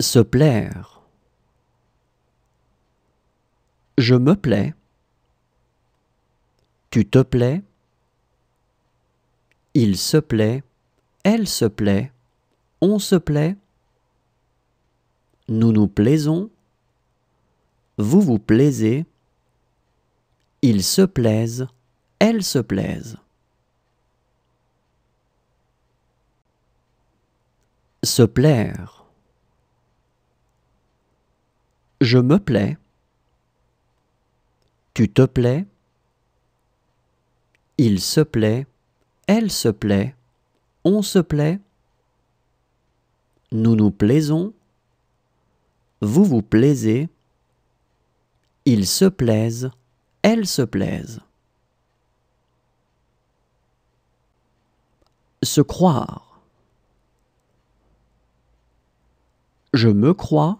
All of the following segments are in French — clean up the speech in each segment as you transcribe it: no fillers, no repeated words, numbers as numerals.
Se plaire. Je me plais. Tu te plais. Il se plaît. Elle se plaît. On se plaît. Nous nous plaisons. Vous vous plaisez. Ils se plaisent. Elles se plaisent. Se plaire. Je me plais. Tu te plais. Il se plaît. Elle se plaît. On se plaît. Nous nous plaisons. Vous vous plaisez. Ils se plaisent. Elles se plaisent. Se croire. Je me crois.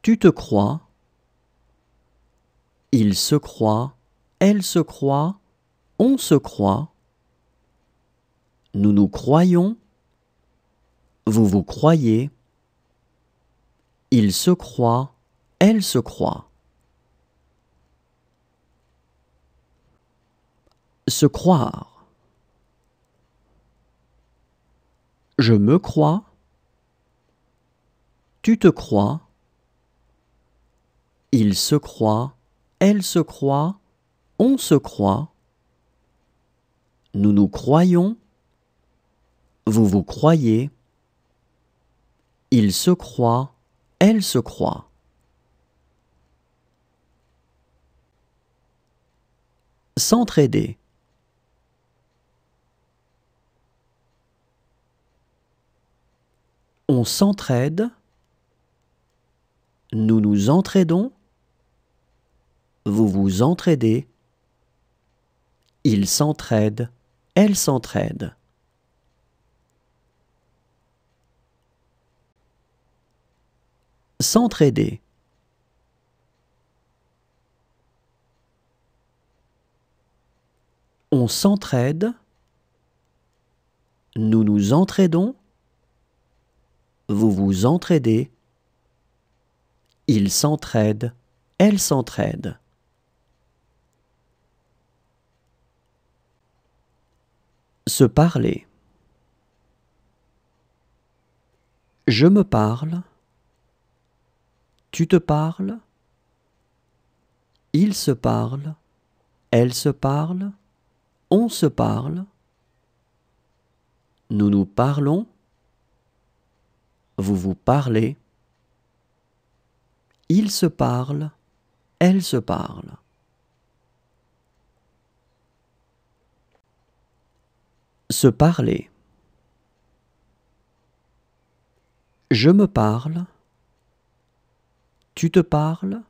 Tu te crois. Il se croit. Elle se croit. On se croit. Nous nous croyons. Vous vous croyez. Il se croit. Elle se croit. Se croire. Je me crois. Tu te crois. Il se croit. Elle se croit. On se croit. Nous nous croyons. Vous vous croyez. Il se croit. Elle se croit. S'entraider. On s'entraide. Nous nous entraidons. Vous vous entraidez. Il s'entraide. Elle s'entraide. S'entraider. On s'entraide. Nous nous entraidons. Vous vous entraidez. Il s'entraide. Elle s'entraide. Se parler. Je me parle. Tu te parles. Il se parle. Elle se parle. On se parle. Nous nous parlons. Vous vous parlez. Il se parle. Elle se parle. Se parler. Je me parle. Tu te parles.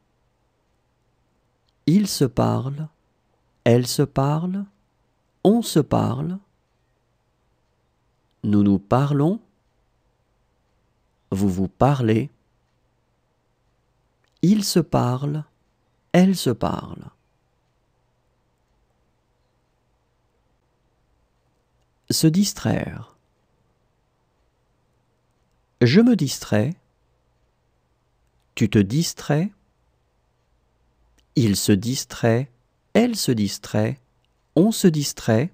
Il se parle. Elle se parle. On se parle. Nous nous parlons. Vous vous parlez. Il se parle. Elle se parle. Se distraire. Je me distrais. Tu te distrais. Il se distrait. Elle se distrait. On se distrait.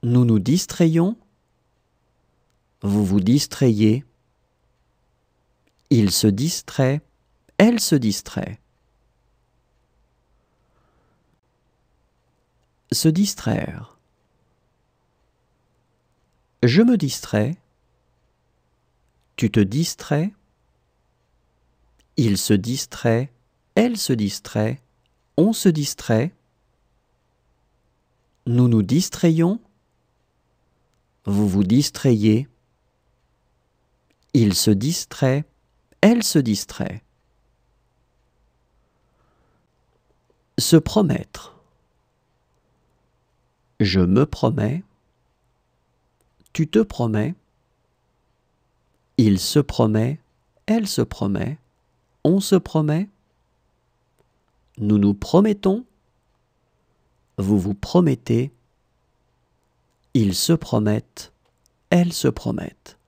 Nous nous distrayons. Vous vous distrayez. Il se distrait. Elle se distrait. Se distraire. Je me distrais. Tu te distrais. Il se distrait. Elle se distrait. On se distrait. Nous nous distrayons. Vous vous distrayez. Il se distrait. Elle se distrait. Se promettre. Je me promets. Tu te promets. Il se promet. Elle se promet. On se promet. Nous nous promettons. Vous vous promettez. Ils se promettent. Elles se promettent.